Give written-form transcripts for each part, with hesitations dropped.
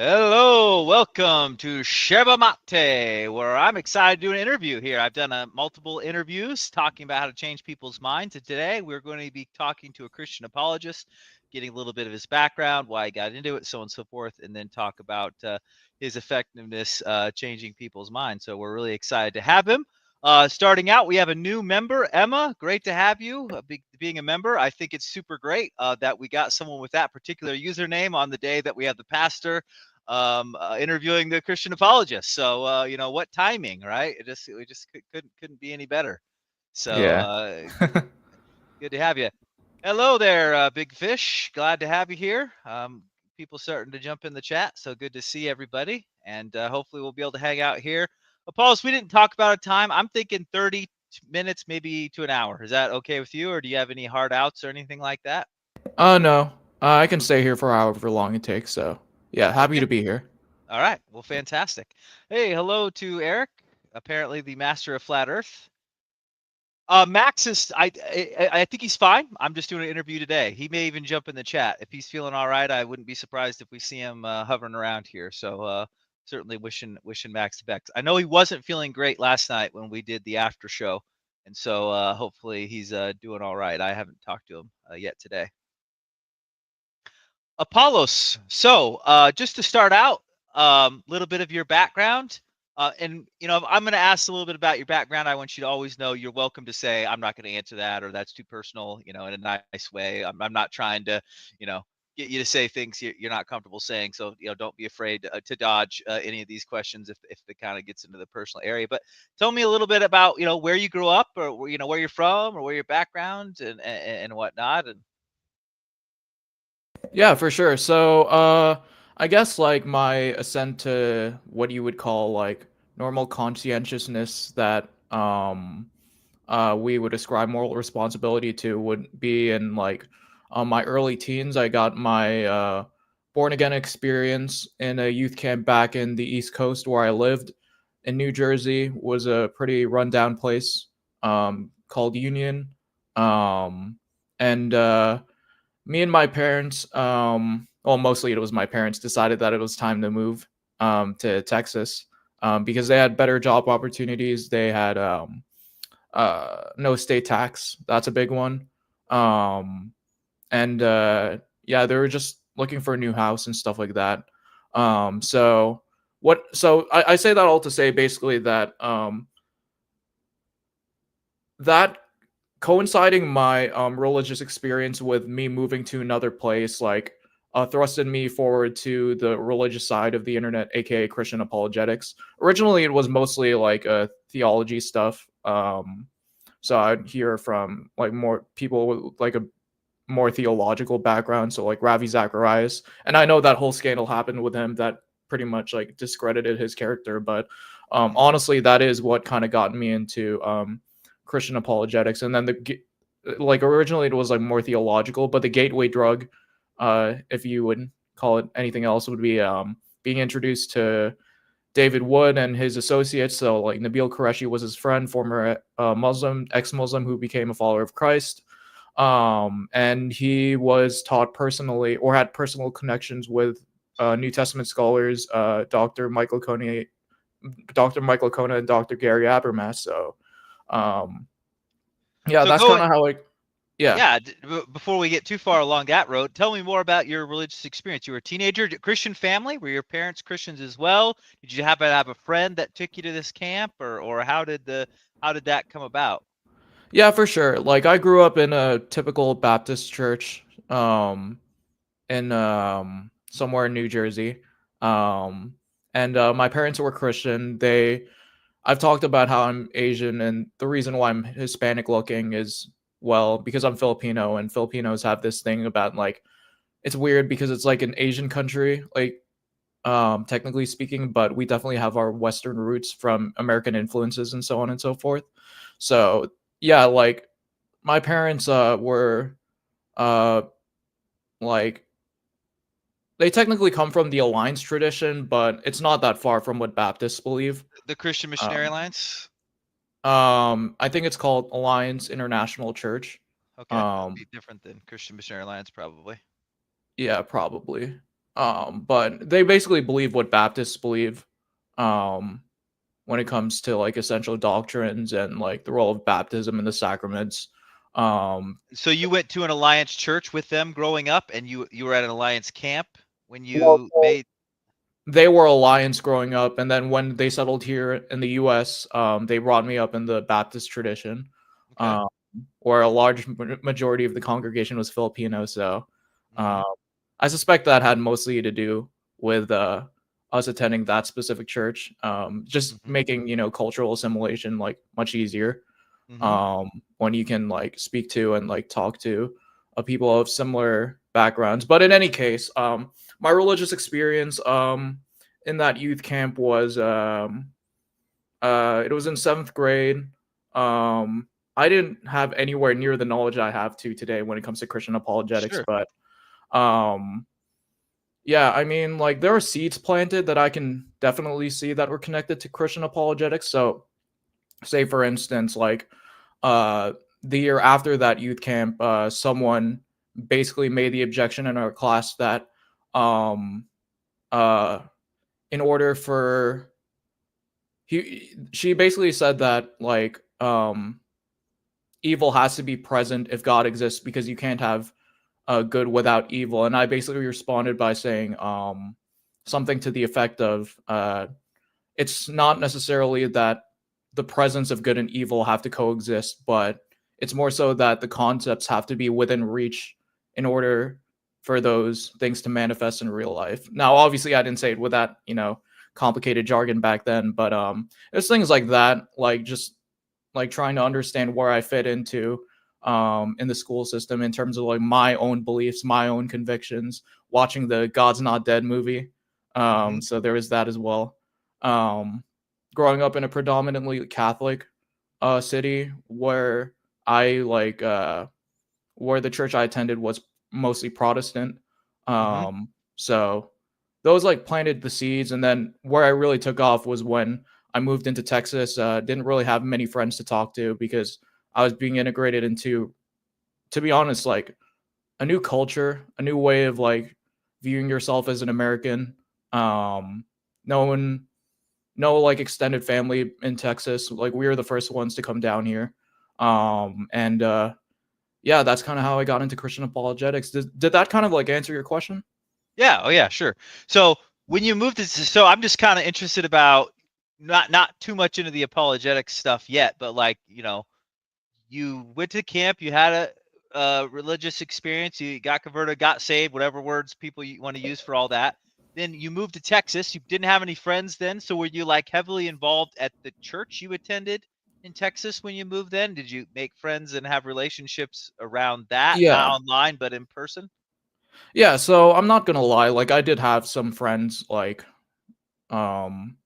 Hello, welcome to Sheba Mate, where I'm excited to do an interview here. I've done multiple interviews talking about how to change people's minds, and today we're going to be talking to a Christian apologist, getting a little bit of his background, why he got into it, so on and so forth, and then talk about his effectiveness changing people's minds. So we're really excited to have him. Starting out, we have a new member, Emma. Great to have you being a member. I think it's super great that we got someone with that particular username on the day that we have the pastor interviewing the Christian apologist. So what timing, right? We just couldn't be any better. So Yeah. good to have you. Hello there, Big Fish. Glad to have you here. People starting to jump in the chat, so good to see everybody. And hopefully we'll be able to hang out here. Apollos, we didn't talk about a time. I'm thinking 30 minutes, maybe to an hour. Is that okay with you, or do you have any hard outs or anything like that? No. I can stay here for however long it takes. So yeah, happy Okay. to be here. All right. Well, fantastic. Hey, hello to Eric, apparently the master of flat Earth. Max is I think he's fine. I'm just doing an interview today. He may even jump in the chat if he's feeling all right. I wouldn't be surprised if we see him hovering around here. So certainly wishing Max the best. I know he wasn't feeling great last night when we did the after show, and so hopefully he's doing all right. I haven't talked to him yet today. Apollos. So, just to start out, a little bit of your background. And, if I'm going to ask a little bit about your background, I want you to always know you're welcome to say, I'm not going to answer that, or that's too personal, in a nice way. I'm not trying to, you know, get you to say things you're not comfortable saying. So, don't be afraid to dodge any of these questions if it kind of gets into the personal area. But tell me a little bit about, where you grew up, or, where you're from, or where your background and whatnot. And Yeah, for sure. So I guess like my ascent to what you would call like normal conscientiousness that we would ascribe moral responsibility to would be in like my early teens. I got my born again experience in a youth camp back in the East Coast where I lived in New Jersey. Was a pretty rundown place called Union. Um, and Me and my parents, well, mostly it was my parents, decided that it was time to move to Texas because they had better job opportunities. They had no state tax. That's a big one. Um, and Yeah, they were just looking for a new house and stuff like that. I say that all to say basically that that coinciding my religious experience with me moving to another place like thrusted me forward to the religious side of the internet, aka Christian apologetics. Originally it was mostly like theology stuff, so I'd hear from like more people with like a more theological background, so like Ravi Zacharias. And I know that whole scandal happened with him that pretty much like discredited his character, but honestly that is what kind of got me into Christian apologetics. And then like originally it was like more theological, but the gateway drug, if you would call it anything else, would be being introduced to David Wood and his associates. So like Nabil Qureshi was his friend, former Muslim, ex-Muslim who became a follower of Christ. And he was taught personally or had personal connections with New Testament scholars, Dr. Michael Kona and Dr. Gary Habermas. So um, yeah, so that's go kind of how I, yeah. Yeah, before we get too far along that road, tell me more about your religious experience. You were a teenager, Christian family. Were your parents Christians as well? Did you happen to have a friend that took you to this camp, or how did that come about? Yeah, for sure. Like I grew up in a typical Baptist church, in somewhere in New Jersey, um, and my parents were Christian. I've talked about how I'm Asian, and the reason why I'm Hispanic looking is well because I'm Filipino, and Filipinos have this thing about like it's weird because it's like an Asian country, like technically speaking, but we definitely have our Western roots from American influences and so on and so forth. So yeah, like my parents were uh like they technically come from the Alliance tradition, but it's not that far from what Baptists believe. The Christian Missionary Um, Alliance. I think it's called Alliance International Church. Okay, that'd Um, be different than Christian Missionary Alliance, probably. yeah, probably. But they basically believe what Baptists believe. Um, when it comes to like essential doctrines and like the role of baptism and the sacraments. Um, So you went to an Alliance church with them growing up, and you were at an Alliance camp when well, you made. they were Alliance growing up, and then when they settled here in the U.S., they brought me up in the Baptist tradition, Okay. um, where a large majority of the congregation was Filipino. So Mm-hmm. um, I suspect that had mostly to do with us attending that specific church, just Mm-hmm. making cultural assimilation like much easier. Mm-hmm. When you can like speak to and like talk to people of similar backgrounds. But in any case, my religious experience in that youth camp was it was in seventh grade. I didn't have anywhere near the knowledge I have to today when it comes to Christian apologetics, Sure. but um, yeah, I mean, like there are seeds planted that I can definitely see that were connected to Christian apologetics. So, say for instance, like uh, the year after that youth camp, someone basically made the objection in our class that um, uh, in order for she basically said that like evil has to be present if God exists because you can't have good without evil. And I basically responded by saying something to the effect of it's not necessarily that the presence of good and evil have to coexist, but it's more so that the concepts have to be within reach in order for those things to manifest in real life. Now, obviously, I didn't say it with that, complicated jargon back then, but it's things like that, like just like trying to understand where I fit into in the school system in terms of like my own beliefs, my own convictions, watching the God's Not Dead movie. Mm-hmm. So there is that as well. Um, growing up in a predominantly Catholic city where I like where the church I attended was mostly Protestant. Mm-hmm. So those like planted the seeds, and then where I really took off was when I moved into Texas. Didn't really have many friends to talk to because I was being integrated into, to be honest, like a new culture, a new way of like viewing yourself as an American. Um, no one, no like extended family in Texas. Like we were the first ones to come down here. And Yeah, that's kind of how I got into Christian apologetics. Did that kind of like answer your question? Yeah. Oh, yeah. Sure. So when you moved to, so I'm just kind of interested about not too much into the apologetic stuff yet, but like you went to camp, you had a religious experience, you got converted, got saved, whatever words people you want to use for all that. Then you moved to Texas. You didn't have any friends then, so were you like heavily involved at the church you attended in Texas when you moved then? Did you make friends and have relationships around that, not Yeah. online but in person? Yeah, so I'm not gonna lie, like I did have some friends like um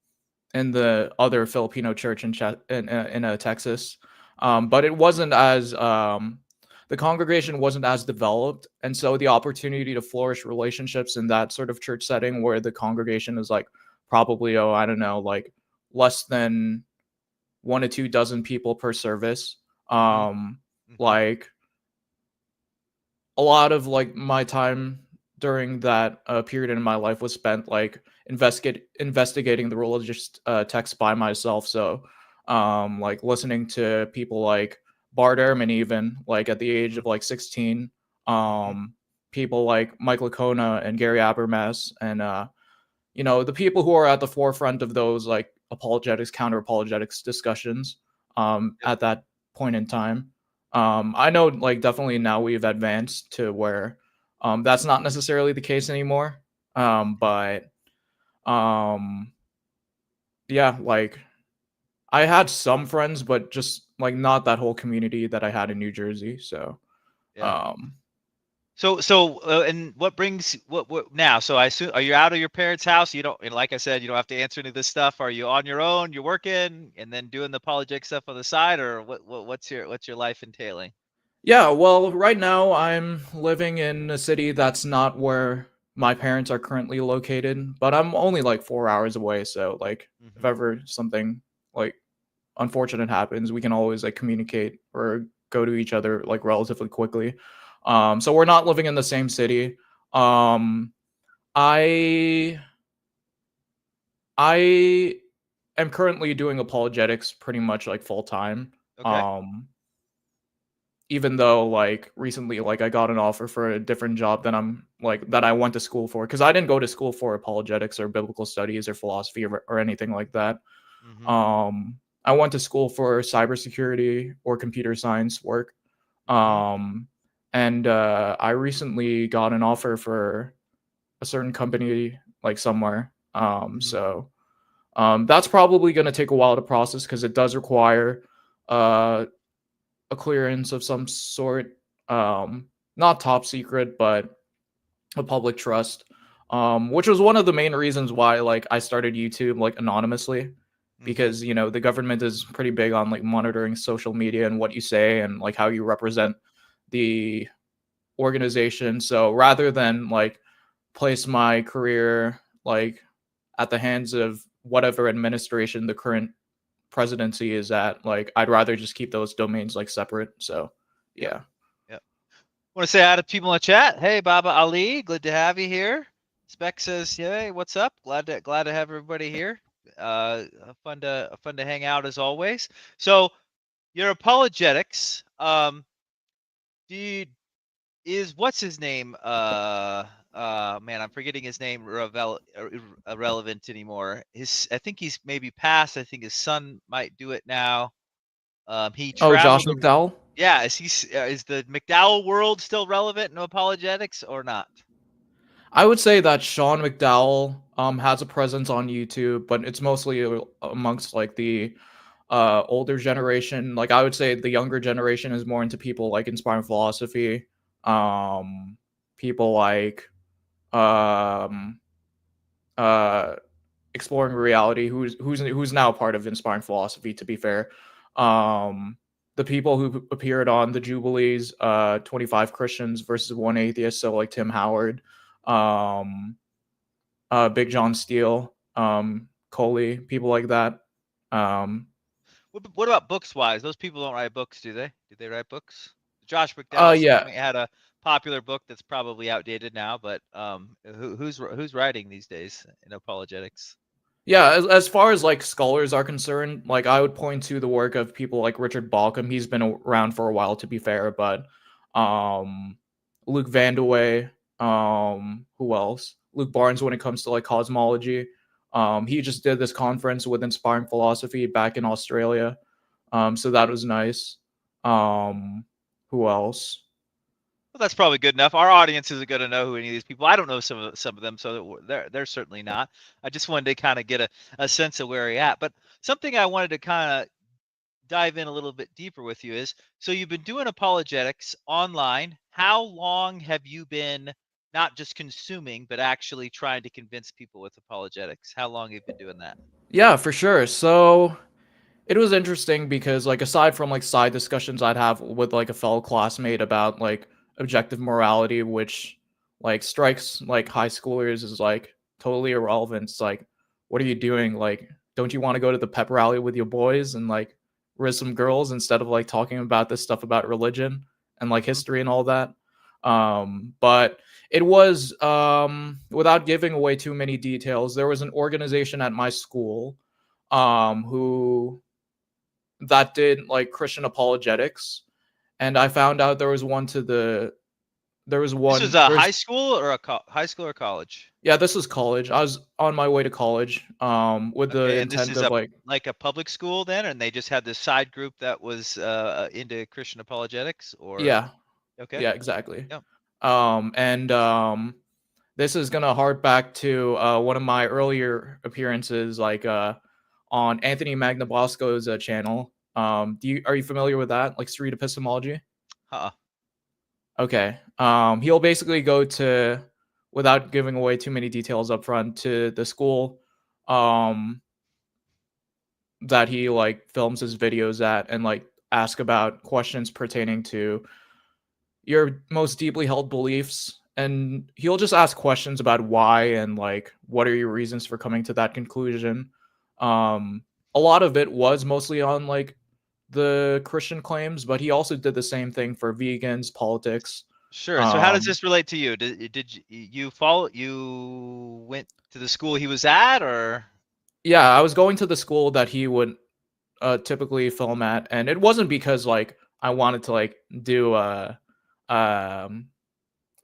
in the other Filipino church in Texas. But it wasn't as the congregation wasn't as developed, and so the opportunity to flourish relationships in that sort of church setting where the congregation is like probably I don't know, like less than 1 to 2 dozen people per service. Mhm. Um Mhm. like a lot of like my time during that period in my life was spent like investigating the religious texts by myself. So, like listening to people like Bart Ehrman, even like at the age Mhm. of like 16, Mhm. um, people like Mike Lacona and Gary Habermas, and the people who are at the forefront of those like apologetics, counter apologetics discussions Yep. at that point in time. I know like definitely now we've advanced to where that's not necessarily the case anymore. Mhm. But um, yeah, like I had some friends, but just like not that whole community that I had in New Jersey. So Yeah. um, And what brings what now? So I assume, are you out of your parents' house? You don't, and like I said, you don't have to answer any of this stuff. Are you on your own? You're working and then doing the apologetic stuff on the side, or what's your life entailing? yeah, well, right now I'm living in a city that's not where my parents are currently located, but I'm only like 4 hours away. So, like, if Hmm. ever something like unfortunate happens, we can always like communicate or go to each other like relatively quickly. So we're not living in the same city. Um, I I am currently doing apologetics pretty much like full time. Okay. Um, even though like recently like I got an offer for a different job that I went to school for, because I didn't go to school for apologetics or biblical studies or philosophy or anything like that. Mm-hmm. Um, I went to school for cybersecurity or computer science work. Mm-hmm. Um, and I recently got an offer for a certain company like somewhere. Mm-hmm. That's probably going to take a while to process because it does require uh, a clearance of some sort. Not top secret, but a public trust. Which was one of the main reasons why like I started YouTube like anonymously, Mm-hmm. because the government is pretty big on like monitoring social media and what you say and like how you represent the organization. So rather than like place my career like at the hands of whatever administration the current presidency is at, like I'd rather just keep those domains like separate. So Yep. yeah. Yep. Want to say hi to people in the chat. Hey, Baba Ali, good to have you here. Spec says, "Hey, what's up? Glad to have everybody here. Fun to hang out as always." So, your apologetics. Do you, is what's his name? Man, I'm forgetting his name. Irrelevant anymore. I think he's maybe passed. I think his son might do it now. He Oh, Josh traveled. McDowell. Yeah, is the McDowell world still relevant in apologetics or not? I would say that Sean McDowell has a presence on YouTube, but it's mostly amongst like the older generation. Like I would say the younger generation is more into people like inspiring philosophy, people like um uh exploring reality, who's now part of inspiring philosophy, to be fair. um the people who appeared on the Jubilees, 25 Christians versus one atheist, so like Tim Howard, um Big John Steele, Coley, people like that. um What about books wise? Those people don't write books, do they? Do they write books? Josh McDowell yeah. certainly had a popular book that's probably outdated now, but who's writing these days in apologetics? Yeah, as far as like scholars are concerned, like I would point to the work of people like Richard Bauckham. He's been around for a while, to be fair, but um, Luke Vandewey, who else? Luke Barnes when it comes to like cosmology. He just did this conference with Inspiring Philosophy back in Australia. So that was nice. Um, who else? Well, that's probably good enough. Our audience isn't going to know who any of these people. I don't know some of them, so they're certainly not. I just wanted to kind of get a sense of where you're at. But something I wanted to kind of dive in a little bit deeper with you is, so you've been doing apologetics online. How long have you been not just consuming, but actually trying to convince people with apologetics? How long have you been doing that? Yeah, for sure. So it was interesting because like aside from like side discussions I'd have with like a fellow classmate about like objective morality, which like strikes like high schoolers as like totally irrelevant. It's like, what are you doing? Like, don't you want to go to the pep rally with your boys and like riz some girls instead of like talking about this stuff about religion and like Hmm. history and all that? But it was without giving away too many details, there was an organization at my school who that did like Christian apologetics, and I found out there was This was one a there's high school or high school or college? yeah, this was college. I was on my way to college with the Okay, and this intent is of a like like a public school then, and they just had this side group that was into Christian apologetics, or yeah, okay, yeah, exactly. yeah. And this is gonna hark back to one of my earlier appearances, like on Anthony Magnabosco's channel. Are you familiar with that, like street epistemology? Uh-uh. Okay. He'll basically go to, without giving away too many details up front, to the school um that he like films his videos at and like ask about questions pertaining to your most deeply held beliefs, and he'll just ask questions about why and like what are your reasons for coming to that conclusion. Um a lot of it was mostly on like the Christian claims, but he also did the same thing for vegans, politics. Sure. So how does Um, this relate to you? Did you follow? You went to the school he was at, or yeah, I was going to the school that he would typically film at, and it wasn't because like I wanted to like do um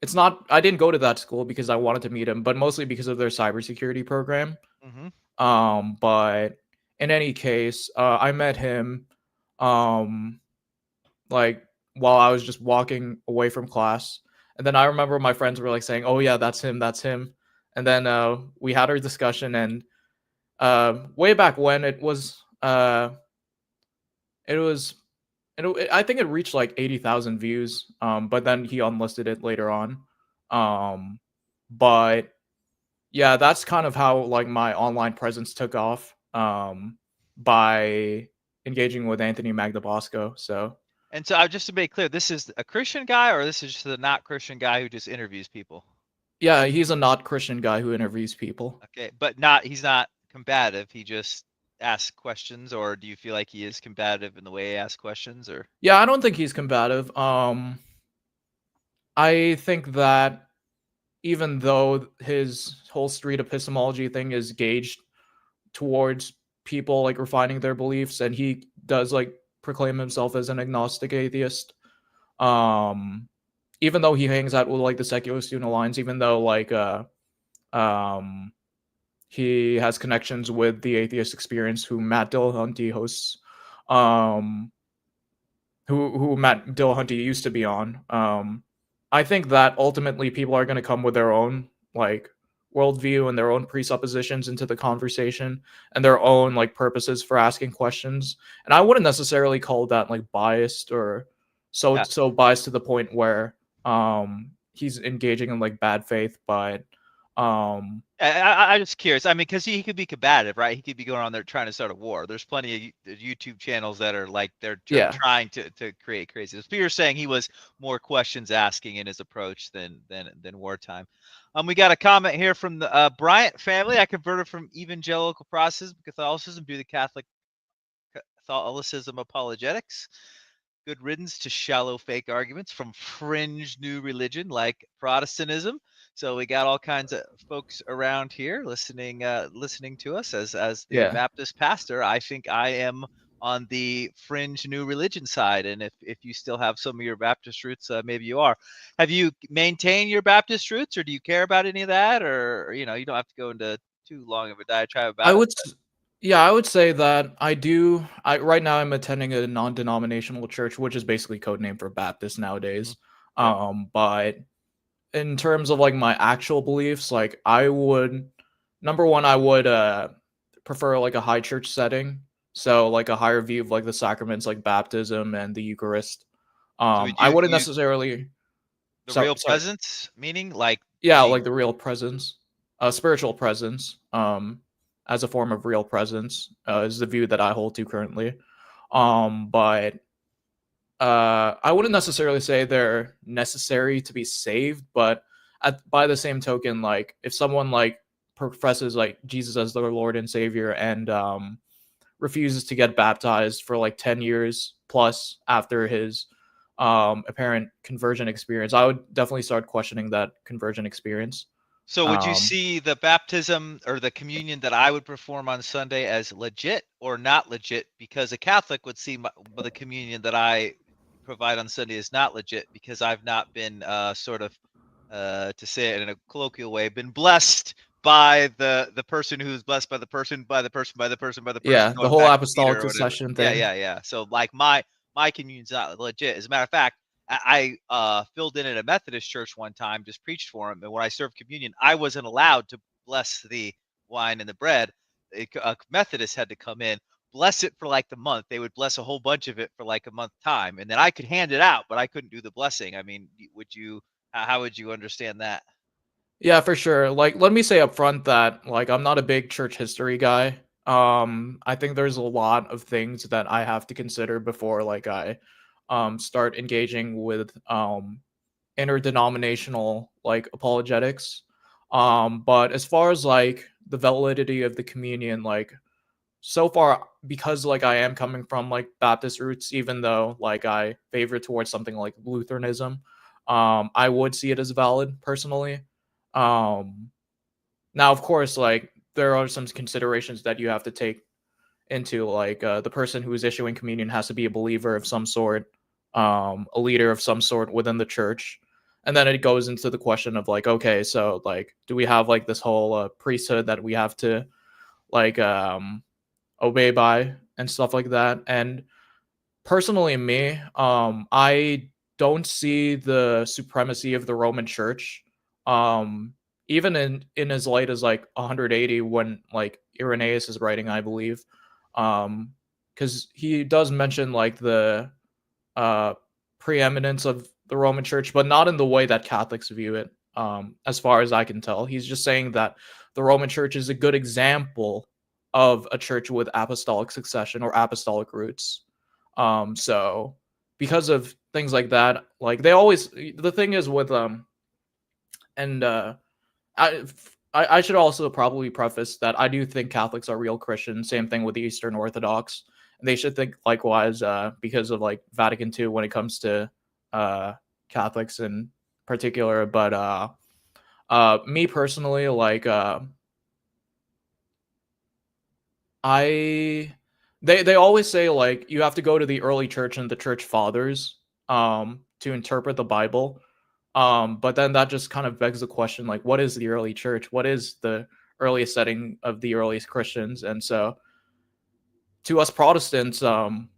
it's not I didn't go to that school because I wanted to meet him, but mostly because of their cybersecurity program. hmm But in any case, I met him um like while I was just walking away from class. And then I remember my friends were like saying, "Oh yeah, that's him, that's him." And then we had our discussion, and way back when it was I think it reached like 80,000 views. But then he unlisted it later on. Um, but yeah, that's kind of how like my online presence took off. By engaging with Anthony Magdabosco. So and so just to make clear, this is a Christian guy, or this is just a not Christian guy who just interviews people. yeah, he's a not Christian guy who interviews people. Okay, but not he's not combative. He just asks questions, or do you feel like he is combative in the way he asks questions, or Yeah, I don't think he's combative. I think that even though his whole street epistemology thing is gauged towards people like refining their beliefs, and he does like proclaim himself as an agnostic atheist, um even though he hangs out with like the secular student alliance, even though like um he has connections with the atheist experience, who Matt Dillahunty hosts, um who Matt Dillahunty used to be on. I think that ultimately people are going to come with their own like worldview and their own presuppositions into the conversation, and their own like purposes for asking questions. And I wouldn't necessarily call that like biased, or yeah. so biased to the point where he's engaging in like bad faith, but um I'm just curious. I mean, because he could be combative, right? He could be going on there trying to start a war. There's plenty of YouTube channels that are like they're yeah. trying to create craziness. But you're saying he was more questions asking in his approach than wartime. We got a comment here from the Bryant family. I converted from evangelical Protestant Catholicism to the Catholic Catholicism apologetics. Good riddance to shallow fake arguments from fringe new religion like Protestantism. So we got all kinds of folks around here listening to us as the Yeah. Baptist pastor. I think I am on the fringe new religion side, and if you still have some of your Baptist roots, maybe you are. Have you maintained your Baptist roots, or do you care about any of that, or you don't have to go into too long of a diatribe I about it? would Yeah, I would say that I do. I right now I'm attending a non-denominational church, which is basically code name for Baptist Mhm. nowadays. Yep. But in terms of like my actual beliefs, like I would number one, I would prefer like a high church setting. So like a higher view of like the sacraments like baptism and the Eucharist. So would I you wouldn't you necessarily the real sorry. presence meaning like Yeah, being like the real presence, spiritual presence, as a form of real presence, is the view that I hold to currently. But I wouldn't necessarily say they're necessary to be saved, but by the same token, like if someone like professes like Jesus as their Lord and Savior, and refuses to get baptized for like 10 years plus after his apparent conversion experience, I would definitely start questioning that conversion experience. So would you Um, see the baptism or the communion that I would perform on Sunday as legit or not legit? Because a Catholic would see the communion that I provide on Sunday is not legit because I've not been sort of to say it in a colloquial way, been blessed by the person who's blessed by the person by the person by the person by the person yeah, the going whole back to apostolic Peter or whatever. succession Yeah, thing. yeah, yeah. So like my communion's not legit. As a matter of fact, I filled in at a Methodist church one time, just preached for him, and when I served communion, I wasn't allowed to bless the wine and the bread. A Methodist had to come in, bless it for like the month. They would bless a whole bunch of it for like a month time, and then I could hand it out, but I couldn't do the blessing. I mean, would you? How would you understand that? Yeah, for sure. Like, let me say up front that like I'm not a big church history guy. I think there's a lot of things that I have to consider before like I start engaging with interdenominational like apologetics. But as far as like the validity of the communion, like so far, because like I am coming from like Baptist roots, even though like I favor towards something like Lutheranism, I would see it as valid personally. Um, Now, of course, like there are some considerations that you have to take into, like the person who is issuing communion has to be a believer of some sort, a leader of some sort within the church. And then it goes into the question of like, okay, so like, do we have like this whole priesthood that we have to like obey by and stuff like that? And personally, me, I don't see the supremacy of the Roman Church, um, even in as late as like 180, when like Irenaeus is writing, I believe, because he does mention like the uh, preeminence of the Roman Church, but not in the way that Catholics view it. As far as I can tell, he's just saying that the Roman Church is a good example of a church with apostolic succession or apostolic roots. So because of things like that, like they always, the thing is with and I, I should also probably preface that I do think Catholics are real Christians. Same thing with the Eastern Orthodox. And they should think likewise, because of like Vatican II when it comes to uh, Catholics in particular. But me personally, like I, they always say like you have to go to the early church and the church fathers to interpret the Bible. But then that just kind of begs the question, like, what is the early church? What is the earliest setting of the earliest Christians? And so, to us Protestants,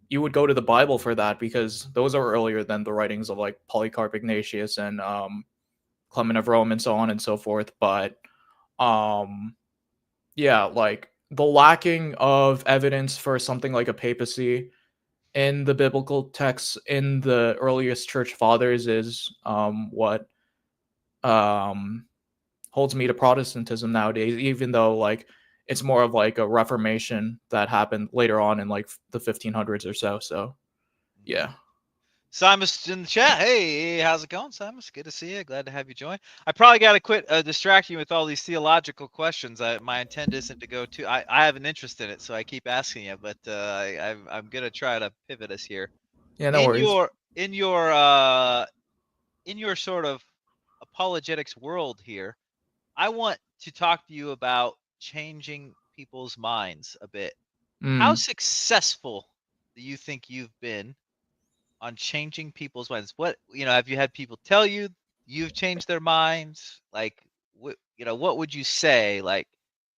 you would go to the Bible for that because those are earlier than the writings of like Polycarp, Ignatius, and Clement of Rome, and so on and so forth. But um, yeah, like the lacking of evidence for something like a papacy in the biblical texts in the earliest church fathers is what um holds me to Protestantism nowadays, even though like it's more of like a reformation that happened later on in like the 1500s or so. So yeah. Simon's in the chat. Hey, how's it going, Simon? Good to see you. Glad to have you join. I probably got to quit distracting you with all these theological questions. My intent isn't to go too. I have an interest in it, so I keep asking you. But I'm gonna try to pivot us here. Yeah, no In worries. your in your uh, in your sort of apologetics world here, I want to talk to you about changing people's minds a bit. How Mm. successful do you think you've been on changing people's minds? What, have you had people tell you you've changed their minds? Like, what would you say? Like,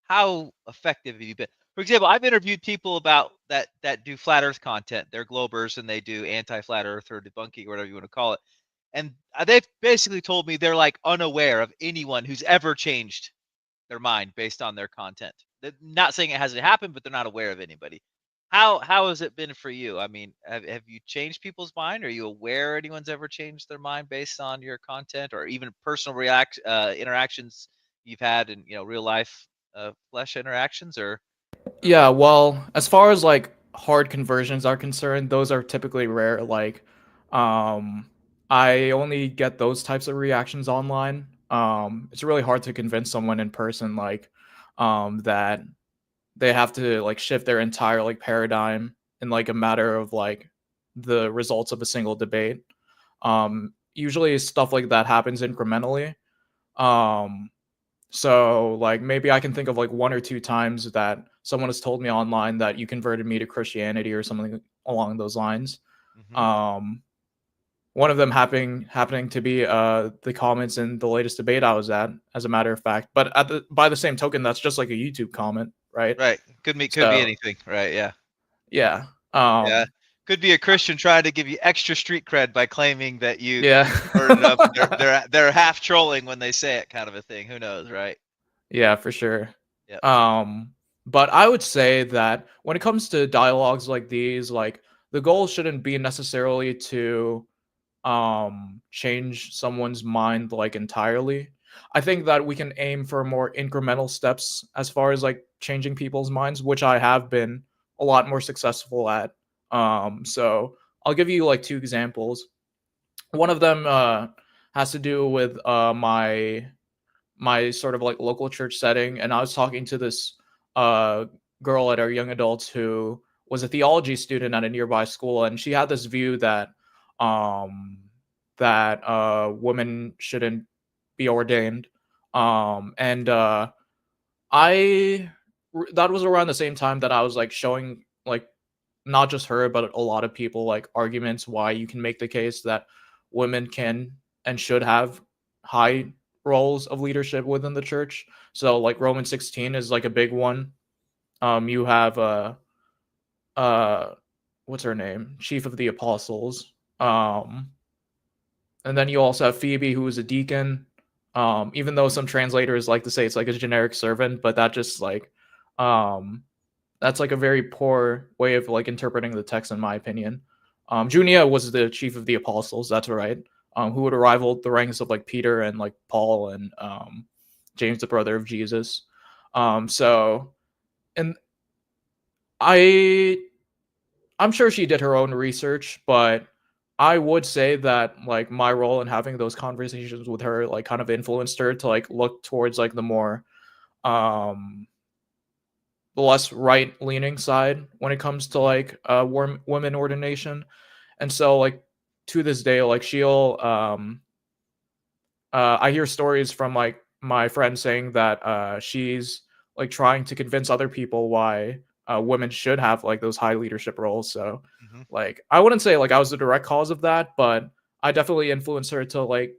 how effective have you been? For example, I've interviewed people about that do flat Earth content. They're Globers and they do anti-flat Earth or debunking or whatever you want to call it. And they've basically told me they're like unaware of anyone who's ever changed their mind based on their content. They're not saying it hasn't happened, but they're not aware of anybody. How has it been for you? I mean, have you changed people's mind? Are you aware anyone's ever changed their mind based on your content, or even personal interactions you've had in real life flesh interactions, or Yeah, what? well, as far as like hard conversions are concerned, those are typically rare. Like, um, I only get those types of reactions online. It's really hard to convince someone in person, like, that they have to like shift their entire like paradigm in like a matter of like the results of a single debate. Usually stuff like that happens incrementally. Um, so like maybe I can think of like one or two times that someone has told me online that you converted me to Christianity or something along those lines. Mm-hmm. Um, One of them happening to be the comments in the latest debate I was at, as a matter of fact. But by the same token, that's just like a YouTube comment, right? Right. Could be So anything. Right. Yeah. yeah, Yeah. Could be a Christian trying to give you extra street cred by claiming that you yeah, converted them. They're half trolling when they say it, kind of a thing. Who knows, right? yeah, for sure. Yep. Um, but I would say that when it comes to dialogues like these, like the goal shouldn't be necessarily to change someone's mind like entirely. I think that we can aim for more incremental steps as far as like changing people's minds, which I have been a lot more successful at. So I'll give you like two examples. One of them has to do with my sort of like local church setting, and I was talking to this uh girl at our young adults who was a theology student at a nearby school, and she had this view that um that women shouldn't be ordained. And I that was around the same time that I was like showing like not just her but a lot of people like arguments why you can make the case that women can and should have high roles of leadership within the church. So like Romans 16 is like a big one. You have uh what's her name? Chief of the Apostles. And then you also have Phoebe, who is a deacon. Even though some translators like to say it's like a generic servant, but that just like um that's like a very poor way of like interpreting the text, in my opinion. Junia was the chief of the apostles, that's right. Who would rival the ranks of like Peter and like Paul and James, the brother of Jesus. So and I I'm sure she did her own research, but I would say that like my role in having those conversations with her like kind of influenced her to like look towards like the more um the less right leaning side when it comes to like women ordination. And so like to this day like she'll I hear stories from like my friend saying that she's like trying to convince other people why women should have like those high leadership roles. So Hmm. like I wouldn't say like I was the direct cause of that, but I definitely influenced her to like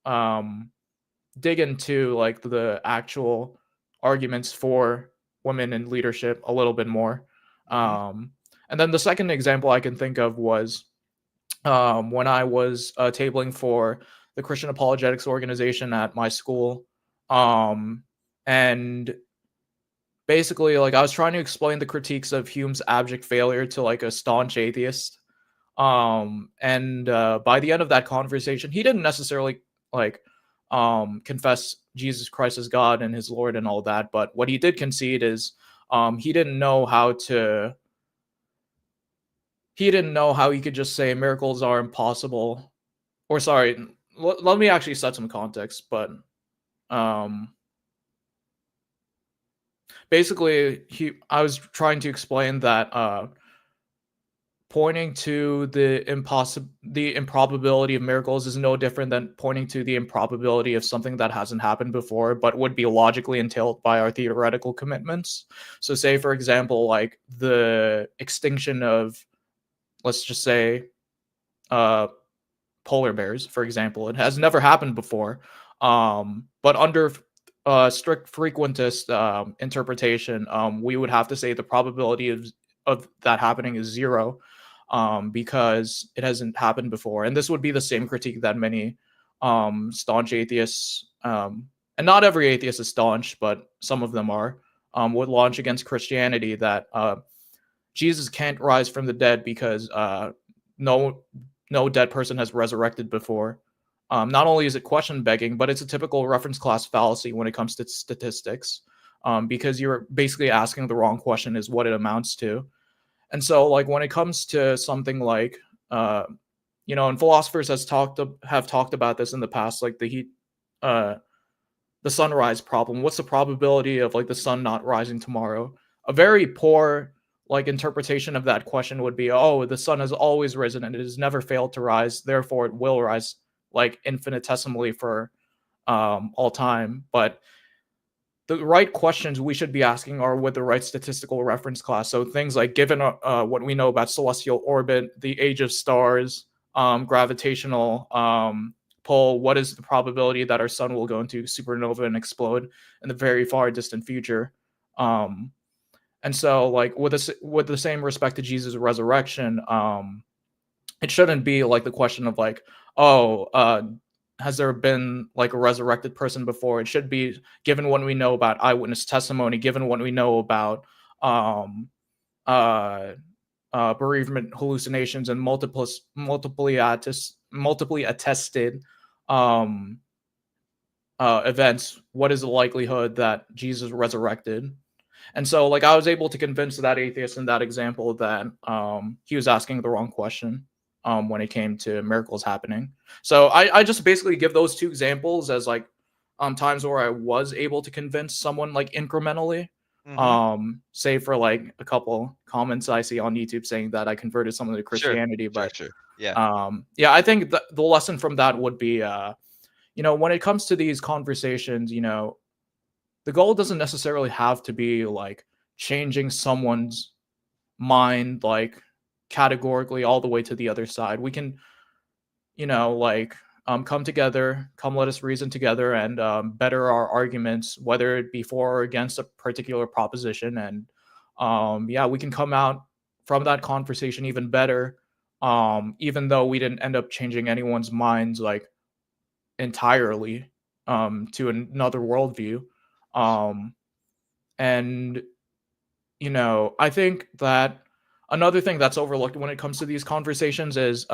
um dig into like the actual arguments for women in leadership a little bit more. Hmm. Um, and then the second example I can think of was when I was tabling for the Christian Apologetics organization at my school. Um, and basically, like I was trying to explain the critiques of Hume's abject failure to like a staunch atheist. And by the end of that conversation, he didn't necessarily like confess Jesus Christ as God and his Lord and all that, but what he did concede is he didn't know how to he didn't know how he could just say miracles are impossible. Or sorry, let me actually set some context, but um basically he I was trying to explain that pointing to the improbability of miracles is no different than pointing to the improbability of something that hasn't happened before but would be logically entailed by our theoretical commitments. So say for example like the extinction of, let's just say, uh polar bears, for example. It has never happened before. But under strict frequentist interpretation, we would have to say the probability of that happening is zero, because it hasn't happened before. And this would be the same critique that many staunch atheists, and not every atheist is staunch, but some of them are, would launch against Christianity, that Jesus can't rise from the dead because no no dead person has resurrected before. Not only is it question begging, but it's a typical reference class fallacy when it comes to statistics, because you're basically asking the wrong question, is what it amounts to. And so, like when it comes to something like, uh, and philosophers have talked about this in the past, like uh, the sunrise problem. What's the probability of like the sun not rising tomorrow? A very poor like interpretation of that question would be, oh, the sun has always risen and it has never failed to rise, therefore it will rise like infinitesimally for all time. But the right questions we should be asking are with the right statistical reference class. So things like, given what we know about celestial orbit, the age of stars, gravitational pull, what is the probability that our sun will go into supernova and explode in the very far distant future? Um, and so, like with the same respect to Jesus' resurrection, it shouldn't be like the question of like, oh, has there been like a resurrected person before? It should be, given what we know about eyewitness testimony, given what we know about um, uh, bereavement hallucinations and multiply attested um, events. What is the likelihood that Jesus resurrected? And so, like, I was able to convince that atheist in that example that he was asking the wrong question when it came to miracles happening. So I just basically give those two examples as like times where I was able to convince someone like incrementally. Mm-hmm. Save for like a couple comments I see on YouTube saying that I converted someone to Sure. Christianity. Sure. But Sure. Yeah. yeah, I think the lesson from that would be, when it comes to these conversations, the goal doesn't necessarily have to be like changing someone's mind like categorically all the way to the other side. We can, like, come together, come let us reason together and better our arguments, whether it be for or against a particular proposition. And yeah, we can come out from that conversation even better, even though we didn't end up changing anyone's minds like entirely to another worldview. Um, and I think that another thing that's overlooked when it comes to these conversations is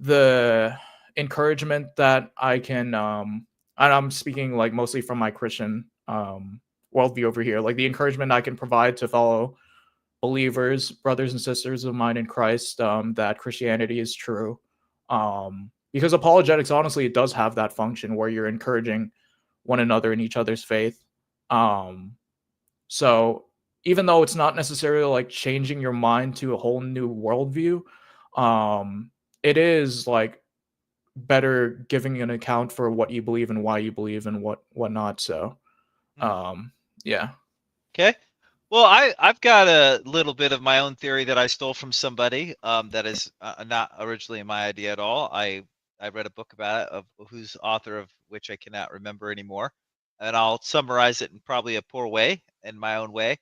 the encouragement that I can, and I'm speaking like mostly from my Christian worldview over here, like the encouragement I can provide to fellow believers, brothers and sisters of mine in Christ, that Christianity is true. Because apologetics, honestly, it does have that function where you're encouraging one another in each other's faith. Um, so even though it's not necessarily like changing your mind to a whole new worldview, um, it is like better giving an account for what you believe and why you believe and whatnot. So Hmm. um, yeah. Okay. Well, I've got a little bit of my own theory that I stole from somebody that is not originally my idea at all. I read a book about it of whose author of which I cannot remember anymore, and I'll summarize it in probably a poor way, in my own way.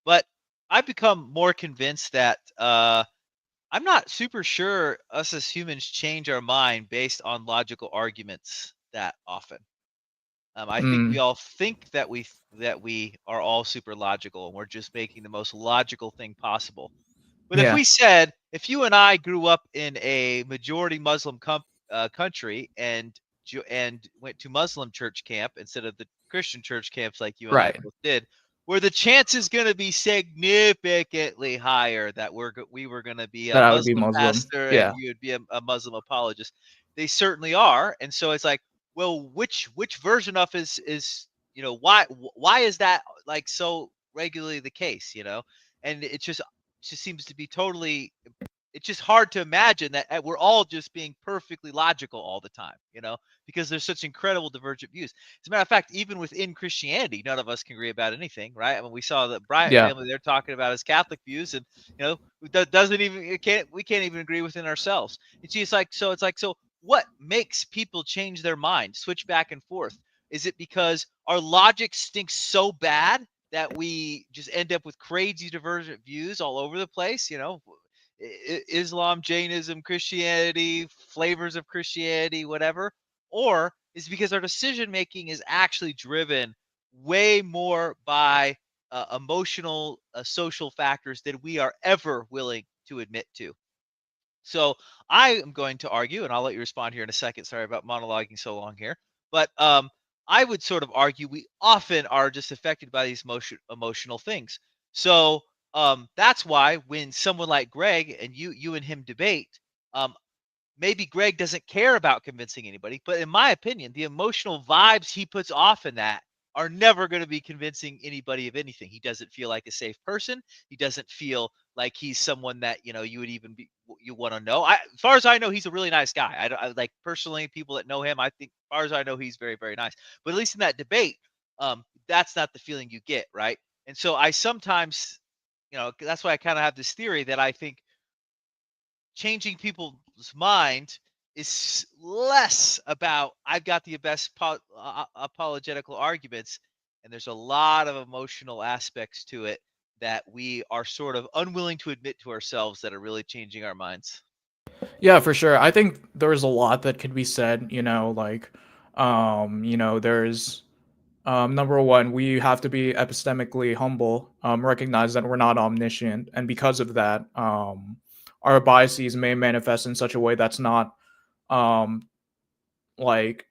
But I've become more convinced that I'm not super sure us as humans change our mind based on logical arguments that often. I think we Mm, all think that we are all super logical and we're just making the most logical thing possible. But if yeah. we said, if you and I grew up in a majority Muslim country and went to Muslim church camp instead of the Christian church camps like you and I Right. both did, where the chance is going to be significantly higher that we were going to be a That I would be Muslim Muslim. pastor and Yeah. you would be a Muslim apologist. They certainly are, and so it's like, well, which version of is why is that like so regularly the case? And it just seems to be totally, it's just hard to imagine that we're all just being perfectly logical all the time, because there's such incredible divergent views. As a matter of fact, even within Christianity, none of us can agree about anything, right? I mean, we saw the Bryant Yeah. family, they're talking about his Catholic views, and that doesn't even, we can't even agree within ourselves. So what makes people change their mind, switch back and forth? Is it because our logic stinks so bad that we just end up with crazy divergent views all over the place? Islam, Jainism, Christianity, flavors of Christianity, whatever? Or is it because our decision making is actually driven way more by emotional, social factors than we are ever willing to admit to? So I am going to argue, and I'll let you respond here in a second. Sorry about monologuing so long here, but I would sort of argue we often are just affected by these emotional things. So that's why when someone like Greg and you and him debate, um, maybe Greg doesn't care about convincing anybody, but in my opinion, the emotional vibes he puts off in that are never going to be convincing anybody of anything. He doesn't feel like a safe person. He doesn't feel like he's someone that you would even be you want to know. As far as I know, he's a really nice guy. I like personally people that know him. I think, as far as I know, he's very very nice. But at least in that debate, that's not the feeling you get, right? And so I sometimes, that's why I kind of have this theory that I think changing people's mind is less about I've got the best apologetical arguments, and there's a lot of emotional aspects to it that we are sort of unwilling to admit to ourselves that are really changing our minds. Yeah, for sure. I think there's a lot that could be said, like, there's number one, we have to be epistemically humble, recognize that we're not omniscient, and because of that, our biases may manifest in such a way that's not um, like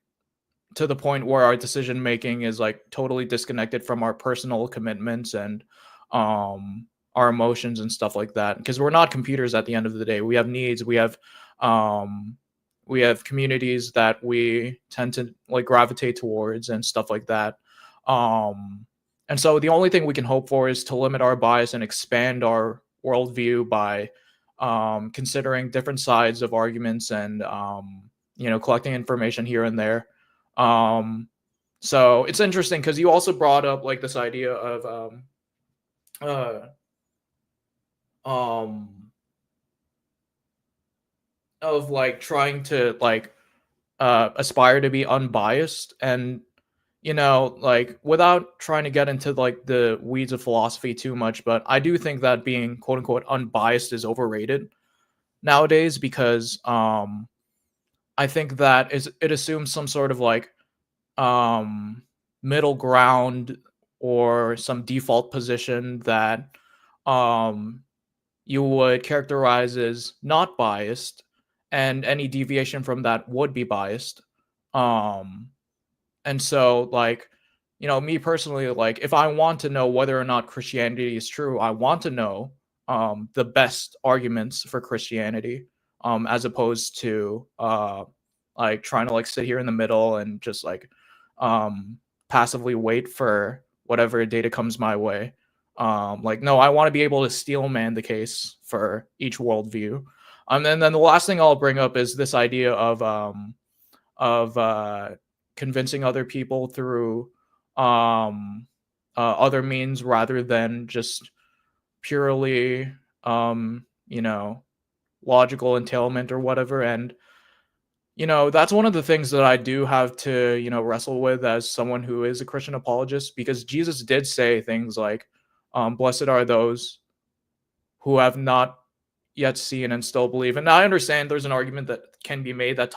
to the point where our decision making is like totally disconnected from our personal commitments and um, our emotions and stuff like that. Because we're not computers at the end of the day. We have needs. Um, we have communities that we tend to like gravitate towards and stuff like that. Um, And so the only thing we can hope for is to limit our bias and expand our worldview by considering different sides of arguments and collecting information here and there. So it's interesting because you also brought up like this idea uh, um, of like trying to like aspire to be unbiased and like without trying to get into like the weeds of philosophy too much, but I do think that being quote unquote unbiased is overrated nowadays because I think that it assumes some sort of like um middle ground or some default position that um you would characterize as not biased, and any deviation from that would be biased. um and so, like, me personally, like, if I want to know whether or not Christianity is true, I want to know the best arguments for Christianity, as opposed to like trying to like sit here in the middle and just like passively wait for whatever data comes my way. Like, no, I want to be able to steel man the case for each worldview. And then the last thing I'll bring up is this idea of convincing other people through other means rather than just purely logical entailment or whatever. And that's one of the things that I do have to wrestle with as someone who is a Christian apologist, because Jesus did say things like blessed are those who have not yet seen and still believe. And I understand there's an argument that can be made that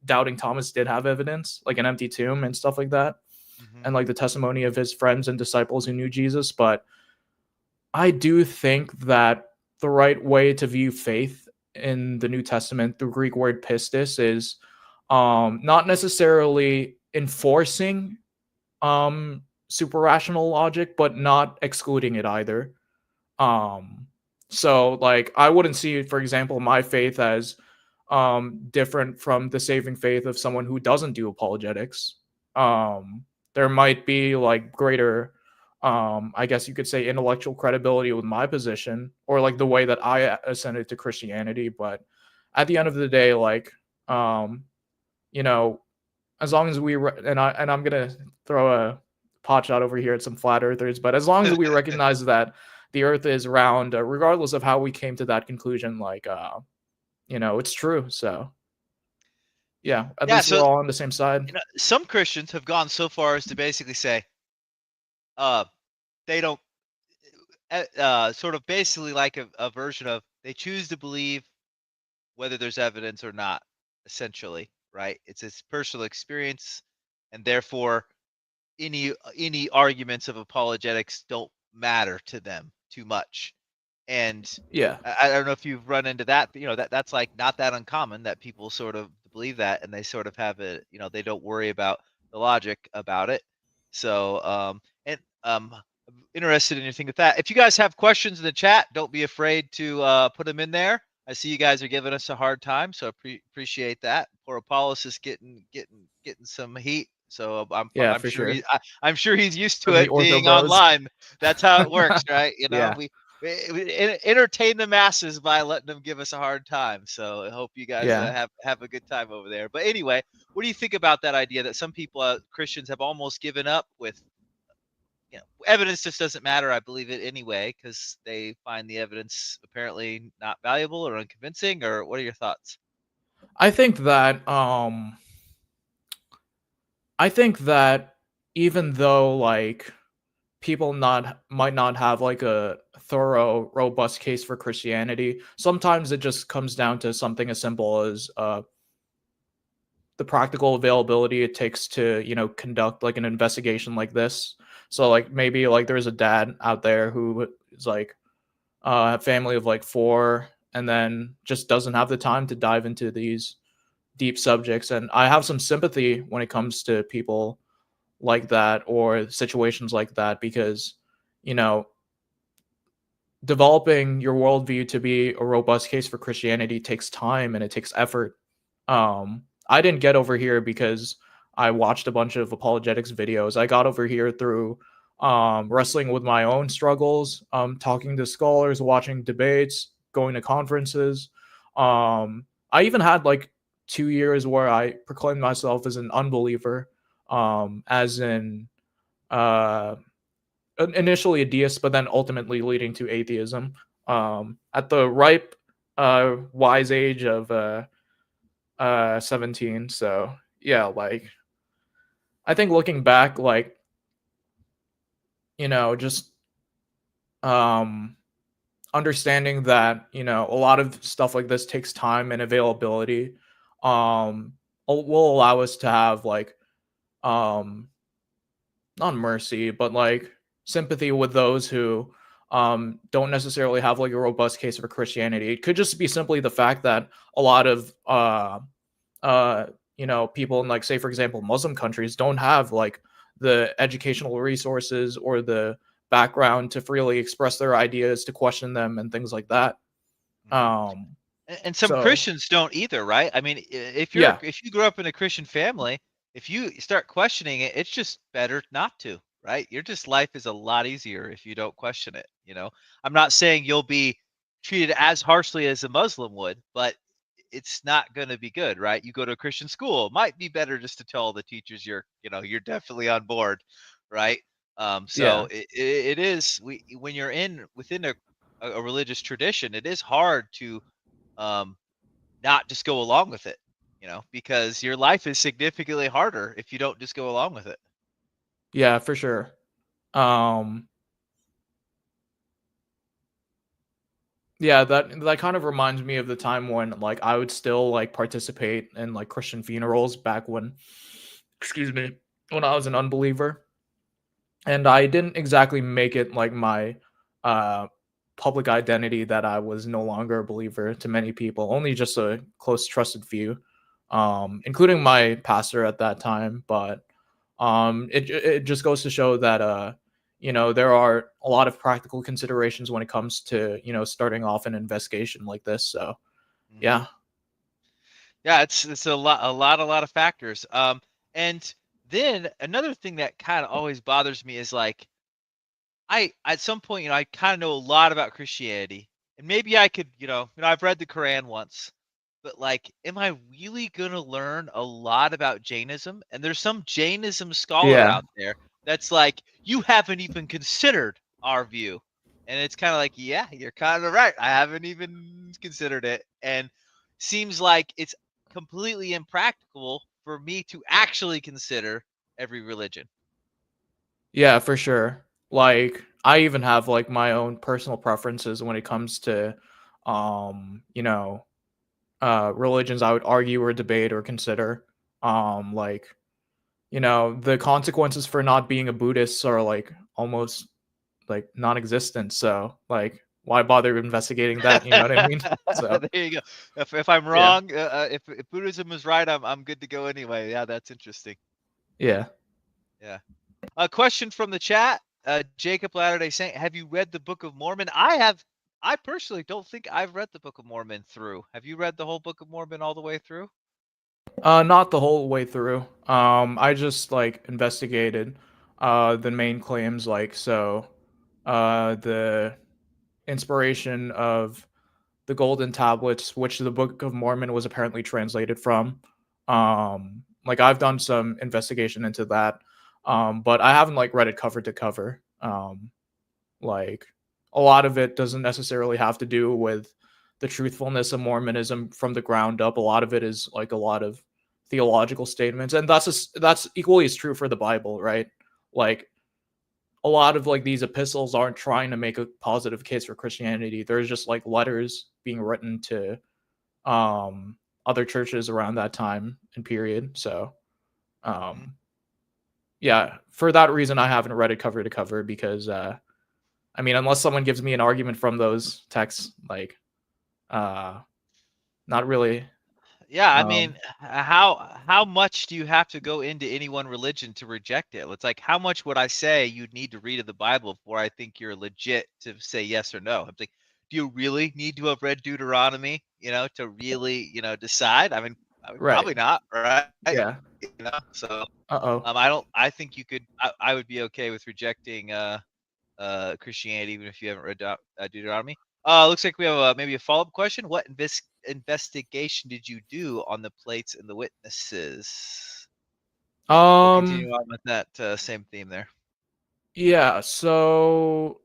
doubting Thomas did have evidence, like an empty tomb and stuff like that, Mm-hmm. and like the testimony of his friends and disciples who knew Jesus. But I do think that the right way to view faith in the New Testament, the Greek word pistis, is not necessarily enforcing super rational logic, but not excluding it either. Um, so like I wouldn't see, for example, my faith as different from the saving faith of someone who doesn't do apologetics. There might be like greater I guess you could say intellectual credibility with my position or like the way that I ascended to Christianity, but at the end of the day, like um you know, as long as I'm gonna throw a pot shot over here at some flat earthers, but as long as we recognize that the Earth is round, regardless of how we came to that conclusion, like it's true. So yeah, at Yeah, least we're so all on the same side. some Christians have gone so far as to basically say, uh, they don't, sort of basically like a version of they choose to believe whether there's evidence or not, essentially, right? It's his personal experience, and therefore any arguments of apologetics don't matter to them too much. And Yeah, I don't know if you've run into that, but that's like not that uncommon that people sort of believe that, and they sort of have it, they don't worry about the logic about it. So and I'm interested in your thing with that. If you guys have questions in the chat, don't be afraid to put them in there. I see you guys are giving us a hard time, so appreciate that. Poor Apollos is getting some heat, so yeah, I'm for sure sure. I'm sure he's used to From the it Ortho being Bros. online. That's how it works, right? Yeah, We entertain the masses by letting them give us a hard time. So I hope you guys yeah. have a good time over there. But anyway, what do you think about that idea that some people, Christians, have almost given up with? Evidence just doesn't matter. I believe it anyway because they find the evidence apparently not valuable or unconvincing. Or what are your thoughts? I think that I think that even though like people not might not have like a thorough robust case for Christianity, sometimes it just comes down to something as simple as the practical availability it takes to conduct like an investigation like this. So like maybe like there's a dad out there who is like a family of like four and then just doesn't have the time to dive into these deep subjects, and I have some sympathy when it comes to people like that or situations like that, because you know developing your worldview to be a robust case for Christianity takes time and it takes effort. I didn't get over here because I watched a bunch of apologetics videos. I got over here through wrestling with my own struggles, talking to scholars, watching debates, going to conferences. I even had like 2 years where I proclaimed myself as an unbeliever, as in uh, initially a deist, but then ultimately leading to atheism. At the ripe, wise age of 17. So yeah, like I think looking back, like just um understanding that a lot of stuff like this takes time and availability, um will allow us to have like um not mercy, but like sympathy with those who don't necessarily have like a robust case for Christianity. It could just be simply the fact that a lot of uh people in, like, say for example, Muslim countries don't have like the educational resources or the background to freely express their ideas, to question them and things like that. Mhm. um And some so Christians don't either, right? I mean, yeah, if you grew up in a Christian family, if you start questioning it, it's just better not to, right? Your just life is a lot easier if you don't question it, you know? I'm not saying you'll be treated as harshly as a Muslim would, but it's not going to be good, right? You go to a Christian school, it might be better just to tell the teachers you're definitely on board, right? So yeah, it is when you're in within a religious tradition, it is hard to um, not just go along with it, because your life is significantly harder if you don't just go along with it. yeah, for sure. um Yeah, that kind of reminds me of the time when, like, I would still, like, participate in, like, Christian funerals back when, excuse me, when I was an unbeliever, and I didn't exactly make it, like, my, uh, public identity that I was no longer a believer to many people, only just a close trusted few, including my pastor at that time, but, it just goes to show that, there are a lot of practical considerations when it comes to, starting off an investigation like this. So Hmm. yeah, Yeah, it's a lot of factors. And then another thing that kind of always bothers me is like I at some point, I kind of know a lot about Christianity, and maybe I could, I've read the Quran once, but like, am I really gonna learn a lot about Jainism? And there's some Jainism scholar yeah, out there that's like, you haven't even considered our view, and it's kind of like, yeah, you're kind of right. I haven't even considered it, and seems like it's completely impractical for me to actually consider every religion. yeah, for sure. Like, I even have like my own personal preferences when it comes to, um, you know, religions I would argue or debate or consider. Like, the consequences for not being a Buddhist are like almost like non-existent. So like, why bother investigating that? You know what I mean? So There you go. If I'm yeah, wrong, if Buddhism is right, I'm good to go anyway. Yeah, that's interesting. yeah. Yeah. A question from the chat. Jacob Latter Day Saint, have you read the Book of Mormon? I have. I personally don't think I've read the Book of Mormon through. Have you read the whole Book of Mormon all the way through? Not the whole way through. I just like investigated the main claims, like, so the inspiration of the golden tablets, which the Book of Mormon was apparently translated from. Like, I've done some investigation into that. But I haven't like read it cover to cover. Like, a lot of it doesn't necessarily have to do with the truthfulness of Mormonism from the ground up. A lot of it is like a lot of theological statements, and that's equally as true for the Bible, right? Like, a lot of like these epistles aren't trying to make a positive case for Christianity. There's just like letters being written to um other churches around that time and period. So Mhm. um yeah, for that reason I haven't read it cover to cover, because I mean, unless someone gives me an argument from those texts, like, uh, not really. Yeah, I mean, Um, how much do you have to go into any one religion to reject it? It's like, how much would I say you'd need to read of the Bible before I think you're legit to say yes or no? I'm like, do you really need to have read Deuteronomy, to really, decide? I mean, I mean, Right. probably not, right? Yeah. So Uh-oh. I don't. I think you could. I would be okay with rejecting Christianity even if you haven't read Deuteronomy. Looks like we have maybe a follow-up question. What investigation did you do on the plates and the witnesses? We'll Um, continue on with that same theme there. yeah, so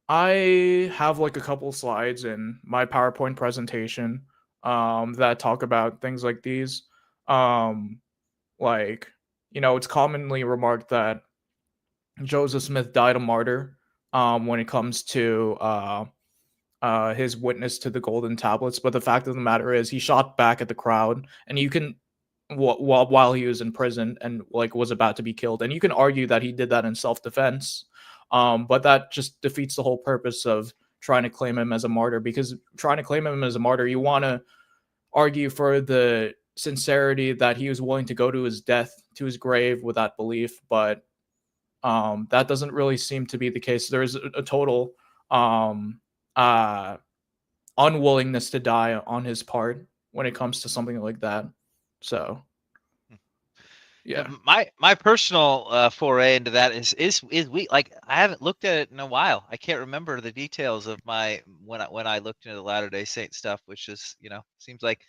I have like a couple slides in my PowerPoint presentation that talk about things like these. Um, like, it's commonly remarked that Joseph Smith died a martyr when it comes to his witness to the golden tablets. But the fact of the matter is, he shot back at the crowd, and you can while he was in prison and like was about to be killed, and you can argue that he did that in self-defense. But that just defeats the whole purpose of trying to claim him as a martyr, because trying to claim him as a martyr, you want to argue for the sincerity that he was willing to go to his death, to his grave with that belief. But that doesn't really seem to be the case. There is a total um, uh, unwillingness to die on his part when it comes to something like that. So, Yeah, yeah. my personal foray into that is we like I haven't looked at it in a while. I can't remember the details of my when I looked into the Latter Day Saint stuff, which is seems like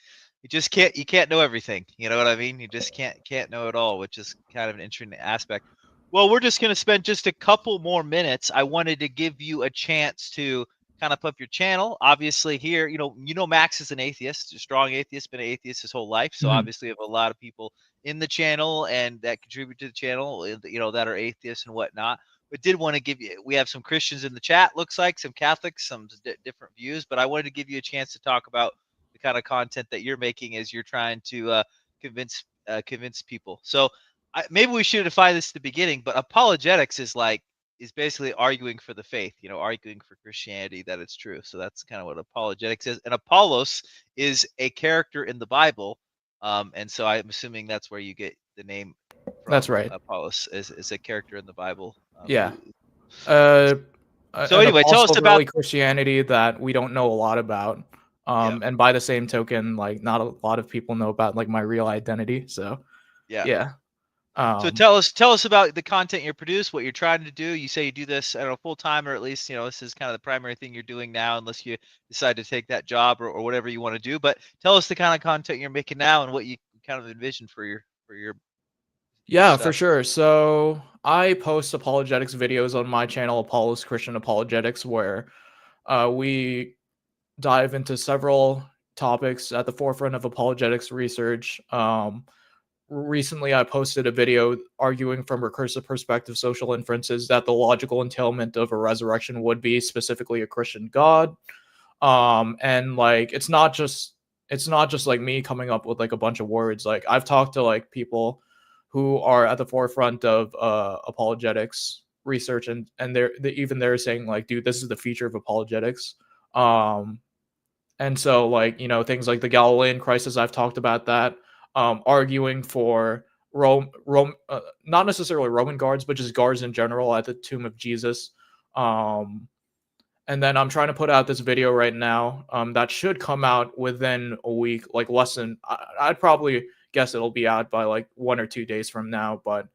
you can't know everything. You know what I mean? You just can't know it all, which is kind of an interesting aspect. Well, we're just gonna spend just a couple more minutes. I wanted to give you a chance to kind of pump your channel. Obviously, here Max is an atheist, a strong atheist, been an atheist his whole life. So Mhm. obviously, we have a lot of people in the channel and that contribute to the channel, that are atheists and whatnot. But did want to give you, we have some Christians in the chat, looks like some Catholics, some different views. But I wanted to give you a chance to talk about the kind of content that you're making as you're trying to convince people. So maybe we should define this at the beginning, but apologetics is basically arguing for the faith, arguing for Christianity that it's true. So that's kind of what apologetics is. And Apollos is a character in the Bible, and so I'm assuming that's where you get the name That's from. right. Apollos is a character in the Bible. Yeah. Uh, So an anyway, tell apostle us of about early Christianity that we don't know a lot about. yeah, And by the same token, like not a lot of people know about like my real identity. So yeah. yeah. So Um, tell us about the content you produce, what you're trying to do. You say you do this, I don't know, full time, or at least this is kind of the primary thing you're doing now, unless you decide to take that job or whatever you want to do. But tell us the kind of content you're making now and what you kind of envision for your yeah, for stuff. sure. So I post apologetics videos on my channel, Apollos Christian Apologetics, where we dive into several topics at the forefront of apologetics research. Recently, I posted a video arguing from recursive perspective social inferences that the logical entailment of a resurrection would be specifically a Christian God. And like it's not just like me coming up with like a bunch of words. Like I've talked to like people who are at the forefront of apologetics research, and they're saying like, dude, this is the future of apologetics. Um, and so, like, things like the Galilean crisis, I've talked about that, arguing for not necessarily Roman guards, but just guards in general at the tomb of Jesus. Um, and then I'm trying to put out this video right now that should come out within a week, like less than, I'd probably guess it'll be out by like 1 or 2 days from now, but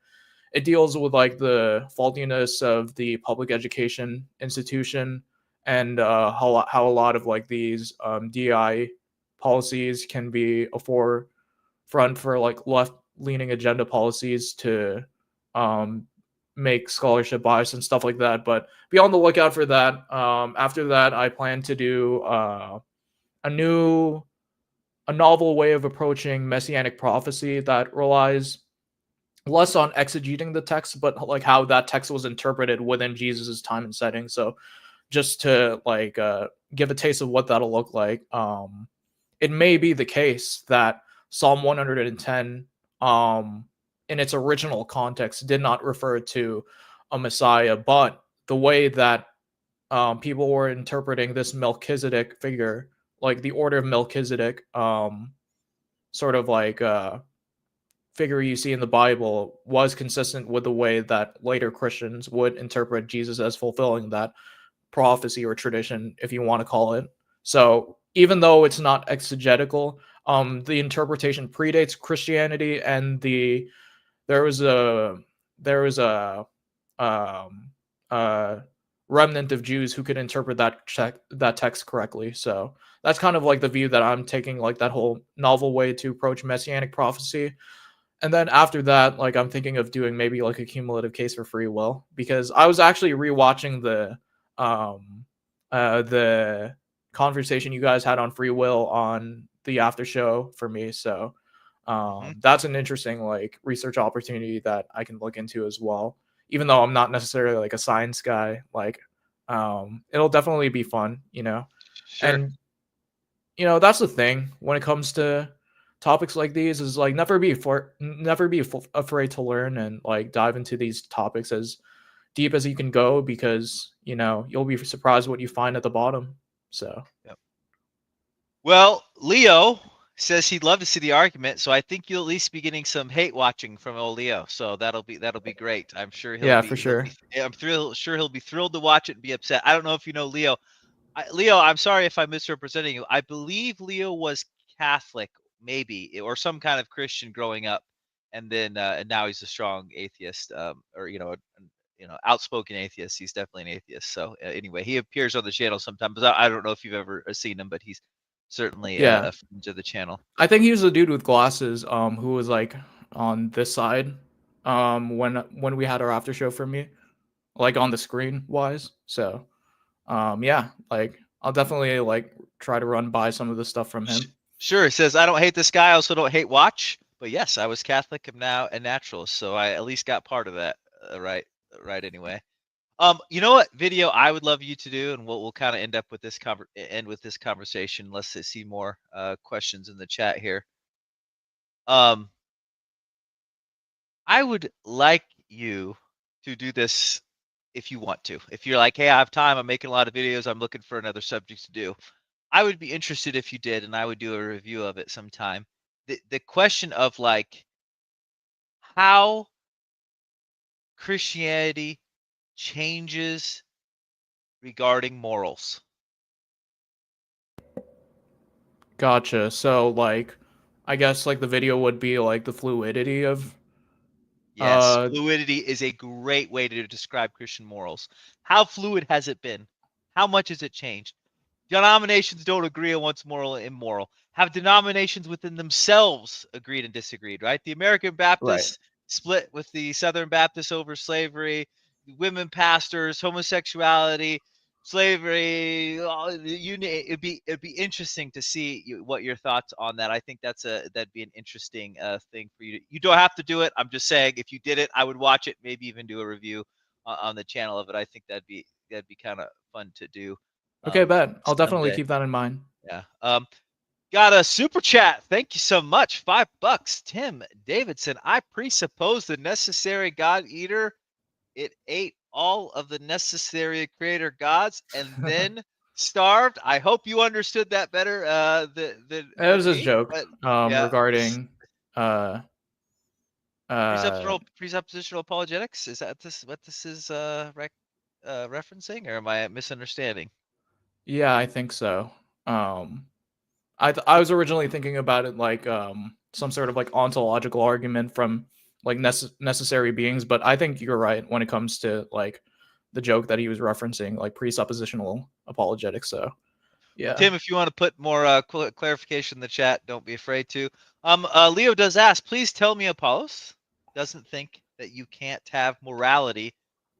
it deals with like the faultiness of the public education institution, and how a lot of like these DI policies can be a forefront for like left leaning agenda policies to um, make scholarship bias and stuff like that. But be on the lookout for that. After that, I plan to do a new a novel way of approaching messianic prophecy that relies less on exegeting the text, but like how that text was interpreted within Jesus's time and setting. So just to like give a taste of what that'll look like, it may be the case that Psalm 110, in its original context, did not refer to a Messiah, but the way that people were interpreting this Melchizedek figure, like the order of Melchizedek, sort of like figure you see in the Bible, was consistent with the way that later Christians would interpret Jesus as fulfilling that prophecy or tradition, if you want to call it. So even though it's not exegetical, the interpretation predates Christianity, and there was a there was um, a remnant of Jews who could interpret that text correctly. So that's kind of like the view that I'm taking, like that whole novel way to approach messianic prophecy. And then after that, like I'm thinking of doing maybe like a cumulative case for free will, because I was actually rewatching um the conversation you guys had on free will on the after show for me. So Hmm. that's an interesting like research opportunity that I can look into as well. Even though I'm not necessarily like a science guy, like it'll definitely be fun, you know. Sure. And that's the thing when it comes to topics like these, is like never be afraid to learn and like dive into these topics as deep as you can go, because you'll be surprised what you find at the bottom. So Yep. Well, Leo says he'd love to see the argument, so I think you'll at least be getting some hate watching from old Leo. So that'll be great. I'm sure he'll yeah, for be he'll sure. be I'm thrilled sure he'll be thrilled to watch it and be upset. I don't know if you know Leo. Leo, I'm sorry if I'm misrepresenting you. I believe Leo was Catholic, maybe, or some kind of Christian growing up, and then and now he's a strong atheist, or outspoken atheist. He's definitely an atheist. So anyway, he appears on the channel sometimes. I don't know if you've ever seen him, but he's certainly Yeah, a friend of the channel. I think he was the dude with glasses, who was like on this side, when we had our after show for me, like on the screen wise. So yeah, like I'll definitely like try to run by some of the stuff from him. Sure, it says I don't hate this guy. I also don't hate watch. But yes, I was Catholic. I'm now a naturalist, so I at least got part of that right. Right. Anyway. You know what video I would love you to do, and we'll kind of end with this conversation. Let's see more questions in the chat here. Um, I would like you to do this if you want to. If you're like, hey, I have time, I'm making a lot of videos, I'm looking for another subject to do. I would be interested if you did, and I would do a review of it sometime. The question of like how Christianity changes regarding morals. Gotcha. So like, I guess like the video would be like the fluidity of Yes, uh fluidity is a great way to describe Christian morals. How fluid has it been? How much has it changed? Denominations don't agree on what's moral and immoral. Have denominations within themselves agreed and disagreed, right? The American right. Baptists split with the Southern Baptists over slavery, women pastors, homosexuality, slavery. It'd be interesting to see what your thoughts on that. I think that'd be an interesting thing for you. You don't have to do it. I'm just saying, if you did it, I would watch it. Maybe even do a review on the channel of it. I think that'd be kind of fun to do Okay, um, bet. I'll definitely someday. keep that in mind. Yeah. Got a super chat. Thank you so much. $5. Tim Davidson. I presuppose the necessary God eater. It ate all of the necessary creator gods and then starved. I hope you understood that better It than was a me. joke But yeah, regarding uh uh presuppositional apologetics. Is that what this is referencing, or am I misunderstanding? yeah, I think so. Um I was originally thinking about it like some sort of like ontological argument from like necessary beings, but I think you're right when it comes to like the joke that he was referencing, like presuppositional apologetics. So Well, yeah. Tim, if you want to put more clarification in the chat, don't be afraid to. Leo does ask, please tell me Apollos doesn't think that you can't have morality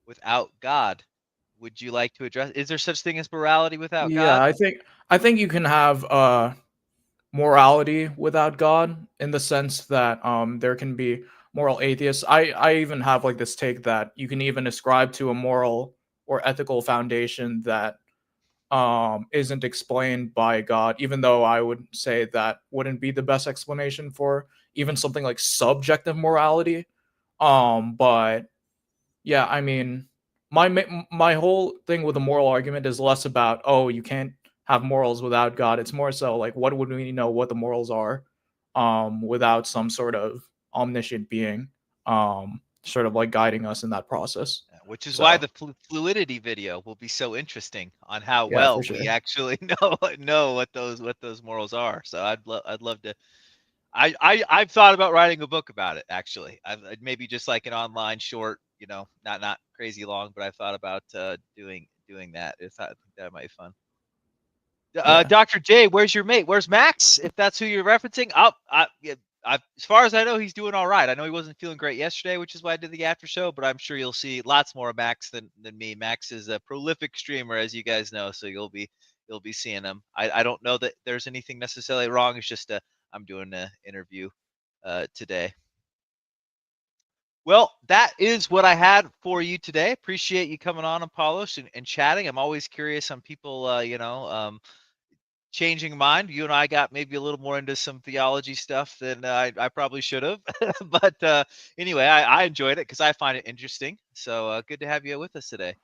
without God. Would you like to address? Is there such thing as morality without Yeah, God? I think you can have morality without God, in the sense that there can be moral atheists. I even have like this take that you can even ascribe to a moral or ethical foundation that isn't explained by God, even though I would say that wouldn't be the best explanation for even something like subjective morality. But yeah, I mean, my whole thing with the moral argument is less about, oh, you can't have morals without God. It's more so like, what would we know what the morals are, without some sort of omniscient being, sort of like guiding us in that process. Which is why So the fluidity video will be so interesting on how yeah, for well we sure. actually know what those morals are. So I'd love to. I've thought about writing a book about it. Actually, maybe just like an online short, not crazy long, but I've thought about doing that. I think that might be fun. Yeah. Dr. J, where's your mate? Where's Max? If that's who you're referencing, yeah, as far as I know, he's doing all right. I know he wasn't feeling great yesterday, which is why I did the after show. But I'm sure you'll see lots more of Max than me. Max is a prolific streamer, as you guys know, so you'll be seeing him. I don't know that there's anything necessarily wrong. It's just I'm doing an interview today. Well, that is what I had for you today. Appreciate you coming on, Apollos, and chatting. I'm always curious on people, changing mind. You and I got maybe a little more into some theology stuff than I probably should have. But anyway, I enjoyed it because I find it interesting. So good to have you with us today.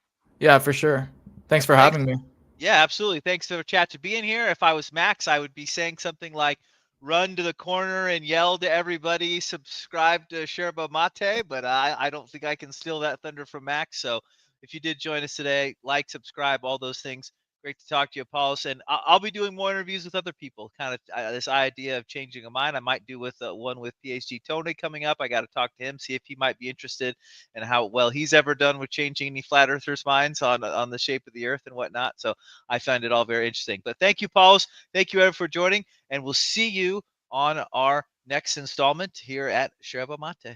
Yeah, for sure. Thanks for Thanks. having me. Yeah, absolutely. Thanks for chat to being here. If I was Max, I would be saying something like, "Run to the corner and yell to everybody, subscribe to Sherba Mate." But I don't think I can steal that thunder from Max. So if you did join us today, like, subscribe, all those things. Great to talk to you, Apollos. And I'll be doing more interviews with other people. Kind of this idea of changing a mind. I might do with one with PhD Tony coming up. I got to talk to him, see if he might be interested and how well he's ever done with changing any flat earthers' minds on the shape of the earth and whatnot. So I find it all very interesting. But thank you, Pauls. Thank you, everyone, for joining. And we'll see you on our next installment here at Sherba Mate.